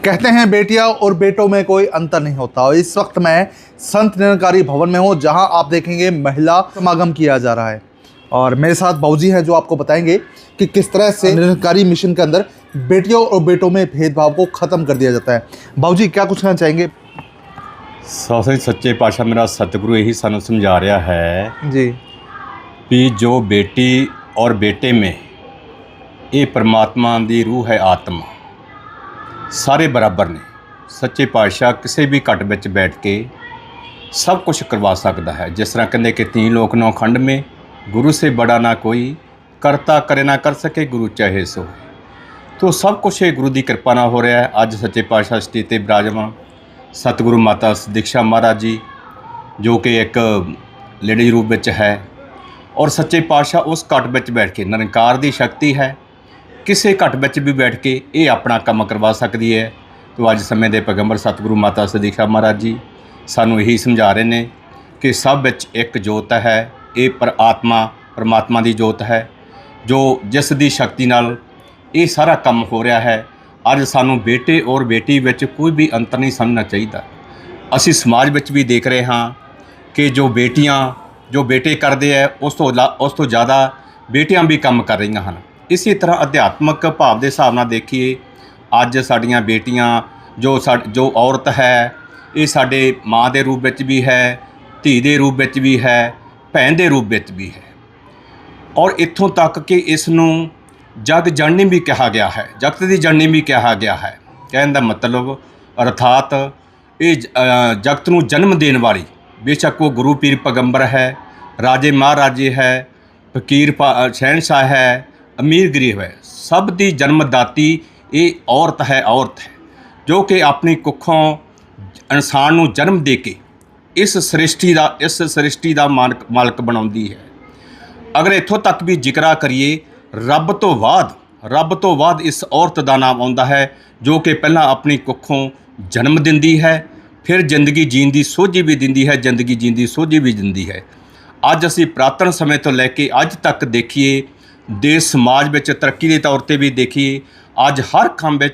कहते हैं बेटियां और बेटों में कोई अंतर नहीं होता। और इस वक्त मैं संत निरंकारी भवन में हूं, जहां आप देखेंगे महिला समागम किया जा रहा है और मेरे साथ बाबूजी हैं जो आपको बताएंगे कि किस तरह से निरंकारी मिशन के अंदर बेटियों और बेटों में भेदभाव को ख़त्म कर दिया जाता है। बाबूजी क्या कुछ कहना चाहेंगे? सच्चे पातशाह मेरा सतगुरु यही सानू समझा रहा है जी कि जो बेटी और बेटे में ये परमात्मा की रूह है, आत्मा सारे बराबर ने। सच्चे पातशाह किसी भी घट में बैठ के सब कुछ करवा सकता है। जिस तरह कहते कि 3 लोक 9 खंड में गुरु से बड़ा ना कोई, करता करे ना कर सके गुरु चाहे सो। तो सब कुछ ये गुरु की कृपा ना हो रहा है। अज सच्चे पातशाह स्टेज ते विराजमान सतगुरु माता दीक्षा महाराज जी जो कि एक लेडी रूप में है, और सच्चे पातशाह उस घट में बैठ के निरंकार की शक्ति है, किसी घट में भी बैठ के ये अपना काम करवा सकती है। तो अज समय के पैगंबर सतगुरु माता दीक्षा महाराज जी सानू यही समझा रहे हैं कि सब विच एक जोत है, ये पर आत्मा परमात्मा की जोत है, जो जिस दी शक्ति नाल ये सारा काम हो रहा है। अज सानू बेटे और बेटी विच कोई भी अंतर नहीं समझना चाहिए। असी समाज विच भी देख रहे हाँ कि जो बेटियां जो बेटे करते हैं उस तो ज़्यादा बेटियां भी काम कर रही हैं। इसी तरह अध्यात्मक भाव के हिसाब नाल देखिए, अज साड़ियाँ बेटियां जो औरत है ये साडे माँ के रूप में भी है, धी के रूप में भी है, भैन के रूप में भी है, और इत्थों तक कि इसनूं जग जननी भी कहा गया है, जगत की जननी भी कहा गया है। कहने का मतलब अर्थात ये जगत नूं जन्म देने वाली, बेशक वो गुरु पीर पैगंबर है, राजे महाराजे है, फकीर शहनशाह है, अमीर गरीब है, सब दी जन्मदाती ये औरत है जो कि अपनी कुखों इंसान नूं जन्म दे के इस सृष्टि का मालक बनाउंदी है। अगर इत्थों तक भी जिक्रा करिए, रब तो बाद इस औरत का नाम आता है जो कि पहला अपनी कुखों जन्म दिंदी है, फिर जिंदगी जीण दी सोझी भी दिंदी है, जिंदगी जीण दी सोझी भी दिंदी है। अज असी पुरातन समय तो लैके अज तक देखिए, देश समाज में तरक्की के तौर पर भी देखिए, अज हर काम में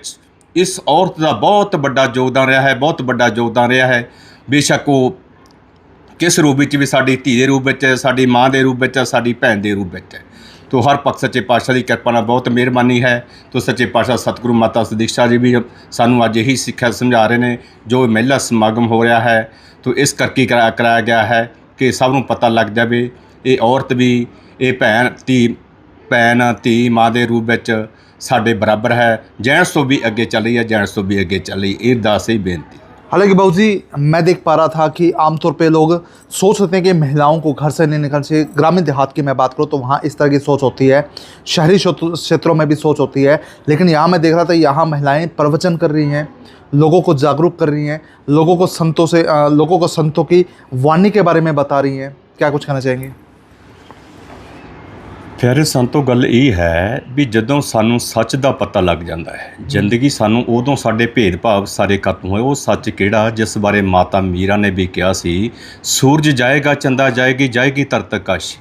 इस औरत का बहुत बड़ा योगदान रहा है, बहुत बड़ा योगदान रहा है। बेशक वो किस रूप में भी, साड़ी धी के रूप में है, साड़ी माँ के रूप में है, साड़ी भैन के रूप में है। तो हर पक्ष सच्चे पातशाह की कृपा नाल बहुत मेहरबानी है। तो सच्चे पातशाह सतगुरु माता दीक्षा जी भी सानू अज यही सिक्ख्या समझा रहे हैं। जो महिला समागम हो रहा है तो इस करके कराया गया है कि सबनों पता लग जाए ये औरत भी ये भैन धी माँ के रूप में साडे बराबर है, जैंट्स तो भी अगे चल रही है, जैंट्स तो भी अगे चल रही है। अरदास ही बेनती। हालांकि बाबूजी मैं देख पा रहा था कि आमतौर पे लोग सोच सकते हैं कि महिलाओं को घर से नहीं निकलना चाहिए। ग्रामीण देहात की मैं बात करूँ तो वहाँ इस तरह की सोच होती है, शहरी क्षेत्रों में भी सोच होती है, लेकिन यहाँ मैं देख रहा था यहाँ महिलाएं प्रवचन कर रही हैं, लोगों को जागरूक कर रही हैं, लोगों को संतों की वाणी के बारे में बता रही हैं। क्या कुछ कहना चाहेंगे? प्यारे संतो, गल ये है भी जदों सानू सच का पता लग जाता है जिंदगी, सानू उदों साडे भेदभाव सारे खत्म होए। वो सच किहड़ा जिस बारे माता मीरा ने भी कहा सी, सूरज जाएगा चंदा जाएगी तरत कश,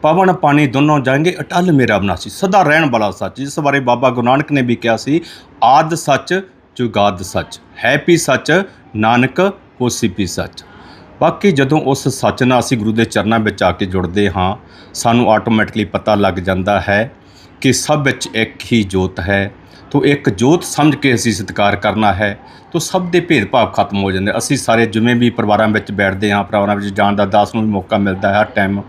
पवन पानी दोनों जाएंगे अटल मेरा अविनाशी, सदा रहन वाला सच। जिस बारे बाबा गुरु नानक ने भी कहा सी, आद सच जुगाद सच, है भी सच नानक होसी भी सच। बाकी जदों उस सच नाल असीं गुरु के चरणों में आके जुड़ते हाँ, सानू आटोमैटिकली पता लग जाता है कि सब विच एक ही जोत है। तो एक जोत समझ के असीं सत्कार करना है तो सब दे भेदभाव खत्म हो जाते। असीं सारे जिवें भी परिवारां विच बैठते हाँ, परिवारां विच जाण दा दास नूं भी मौका मिलता है हर टाइम,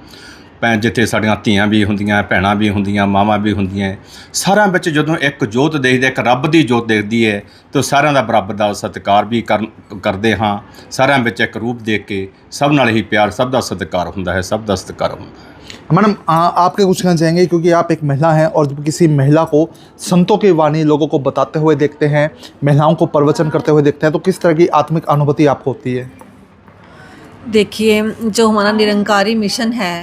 जिथे साड़ियाँ धीआं भी होंदियां, भैणां भी होंदियां, मावां भी होंदियां, सारिਆਂ ਵਿੱਚ ਜਦੋਂ एक जोत देखते, एक रब की जोत देखती है तो सारिਆਂ ਦਾ बराबर का सत्कार भी करते हाँ। सारिਆਂ ਵਿੱਚ एक रूप देख के सब नाल ही प्यार, सब का सत्कार होंदा है, सब का सत्कार होंदा है। मैडम आपके कुछ कहना चाहेंगे, क्योंकि आप एक महिला हैं और जब किसी महिला को संतों की वाणी लोगों को बताते हुए देखते हैं, महिलाओं को प्रवचन करते हुए देखते हैं, तो किस तरह की आत्मिक अनुभूति आपको होती है? देखिए, जो हमारा निरंकारी मिशन है,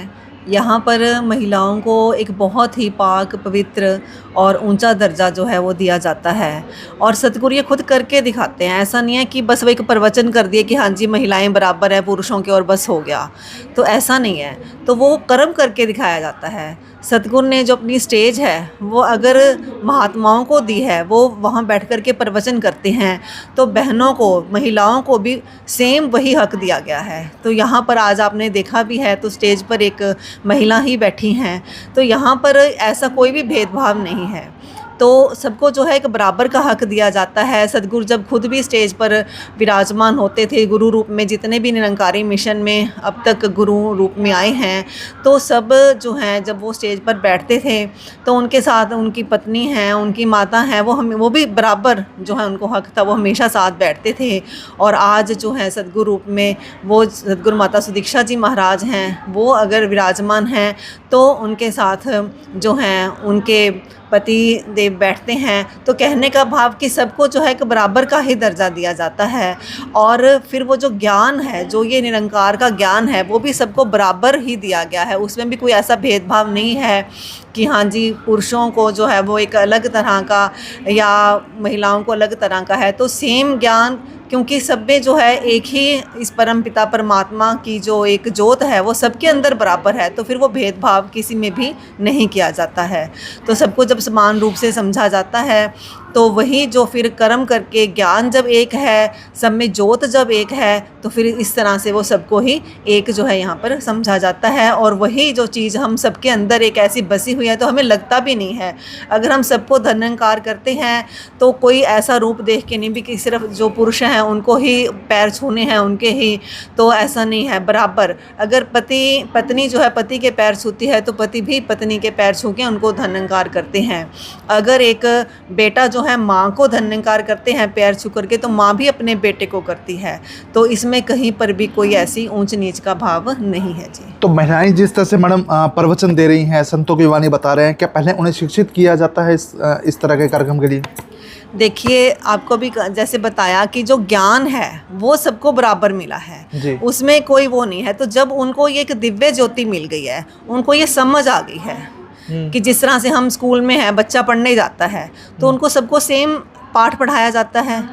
यहाँ पर महिलाओं को एक बहुत ही पाक, पवित्र और ऊंचा दर्जा जो है वो दिया जाता है। और सतगुरु ये खुद करके दिखाते हैं, ऐसा नहीं है कि बस वो एक प्रवचन कर दिए कि हाँ जी महिलाएं बराबर है पुरुषों के और बस हो गया, तो ऐसा नहीं है। तो वो कर्म करके दिखाया जाता है। सतगुरु ने जो अपनी स्टेज है वो अगर महात्माओं को दी है, वो वहाँ बैठ कर के प्रवचन करते हैं, तो बहनों को, महिलाओं को भी सेम वही हक दिया गया है। तो यहाँ पर आज आपने देखा भी है, तो स्टेज पर एक महिला ही बैठी हैं, तो यहाँ पर ऐसा कोई भी भेदभाव नहीं है। तो सबको जो है एक बराबर का हक दिया जाता है। सतगुरु जब खुद भी स्टेज पर विराजमान होते थे गुरु रूप में, जितने भी निरंकारी मिशन में अब तक गुरु रूप में आए हैं, तो सब जो हैं जब वो स्टेज पर बैठते थे तो उनके साथ उनकी पत्नी हैं, उनकी माता हैं, वो भी बराबर जो है उनको हक था, वो हमेशा साथ बैठते थे। और आज जो है सतगुरु रूप में वो सतगुरु माता सुदीक्षा जी महाराज हैं, वो अगर विराजमान हैं तो उनके साथ जो हैं उनके पति देव बैठते हैं। तो कहने का भाव कि सबको जो है एक बराबर का ही दर्जा दिया जाता है। और फिर वो जो ज्ञान है, जो ये निरंकार का ज्ञान है, वो भी सबको बराबर ही दिया गया है। उसमें भी कोई ऐसा भेदभाव नहीं है कि हाँ जी पुरुषों को जो है वो एक अलग तरह का या महिलाओं को अलग तरह का है। तो सेम ज्ञान, क्योंकि सब में जो है एक ही इस परम पिता परमात्मा की जो एक जोत है वो सबके अंदर बराबर है, तो फिर वो भेदभाव किसी में भी नहीं किया जाता है। तो सबको जब समान रूप से समझा जाता है तो वही जो फिर कर्म करके ज्ञान जब एक है, सब में जोत जब एक है, तो फिर इस तरह से वो सबको ही एक जो है यहाँ पर समझा जाता है। और वही जो चीज़ हम सबके अंदर एक ऐसी बसी हुई है, तो हमें लगता भी नहीं है। अगर हम सबको धन्यंकार करते हैं तो कोई ऐसा रूप देख के नहीं भी कि सिर्फ जो पुरुष हैं उनको ही पैर छूने हैं उनके ही, तो ऐसा नहीं है। बराबर अगर पत्नी जो है पति के पैर छूती है तो पति भी पत्नी के पैर छू के उनको धन्यंकार करते हैं। अगर एक बेटा जो है माँ को धन्यंकार करते हैं पैर छू करके, तो माँ भी अपने बेटे को करती है। तो इसमें कहीं पर भी कोई ऐसी ऊंच नीच का भाव नहीं है जी। तो महिलाएं जिस तरह से मैडम प्रवचन दे रही हैं, संतों की वाणी बता रहे हैं, क्या पहले उन्हें शिक्षित किया जाता है इस तरह के कार्यक्रम के लिए? देखिए, आपको भी जैसे बताया कि जो ज्ञान है वो सबको बराबर मिला है जी। उसमें कोई वो नहीं है। तो जब उनको ये एक दिव्य ज्योति मिल गई है, उनको ये समझ आ गई है कि जिस तरह से हम स्कूल में है, बच्चा पढ़ने जाता है तो उनको सबको सेम पाठ पढ़ाया जाता है।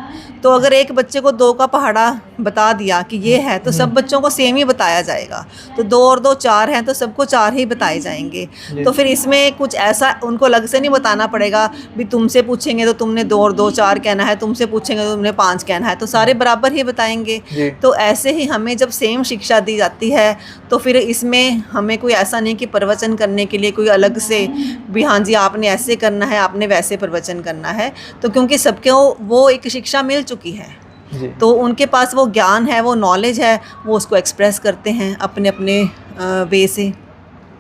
तो अगर एक बच्चे को 2 का पहाड़ा बता दिया कि ये है, तो सब बच्चों को सेम ही बताया जाएगा। तो 2 और 2 4 हैं, तो सबको 4 ही बताए जाएंगे। तो फिर इसमें कुछ ऐसा उनको अलग से नहीं बताना पड़ेगा भी तुमसे पूछेंगे तो तुमने 2 और 2 4 कहना है, तुमसे पूछेंगे तो तुमने 5 कहना है, तो सारे बराबर ही बताएंगे। तो ऐसे ही हमें जब सेम शिक्षा दी जाती है तो फिर इसमें हमें कोई ऐसा नहीं कि प्रवचन करने के लिए कोई अलग से भी हाँ जी आपने ऐसे करना है, आपने वैसे प्रवचन करना है। तो क्योंकि सबको वो एक शिक्षा मिल चुकी है जी। तो उनके पास वो ज्ञान है, वो नॉलेज है, वो उसको एक्सप्रेस करते हैं अपने अपने वे से।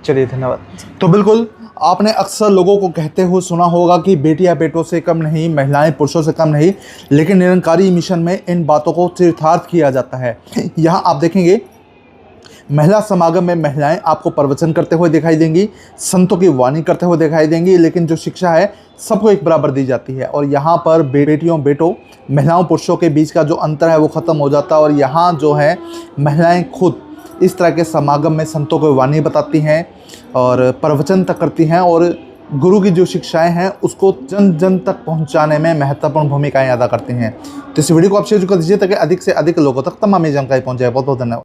चलिए, धन्यवाद। तो बिल्कुल आपने अक्सर लोगों को कहते हुए सुना होगा कि बेटियां बेटों से कम नहीं, महिलाएं पुरुषों से कम नहीं, लेकिन निरंकारी मिशन में इन बातों को चरितार्थ किया जाता है। यहाँ आप देखेंगे महिला समागम में महिलाएं आपको प्रवचन करते हुए दिखाई देंगी, संतों की वाणी करते हुए दिखाई देंगी, लेकिन जो शिक्षा है सबको एक बराबर दी जाती है। और यहाँ पर बेटियों बेटों, महिलाओं पुरुषों के बीच का जो अंतर है वो ख़त्म हो जाता है। और यहाँ जो है महिलाएं खुद इस तरह के समागम में संतों को वाणी बताती हैं और प्रवचन तक करती हैं और गुरु की जो शिक्षाएं हैं उसको जन जन तक पहुंचाने में महत्वपूर्ण भूमिकाएं अदा करती हैं। तो इस वीडियो को आप शेयर कर दीजिए ताकि अधिक से अधिक लोगों तक तमाम जानकारी पहुंच जाए। बहुत बहुत धन्यवाद।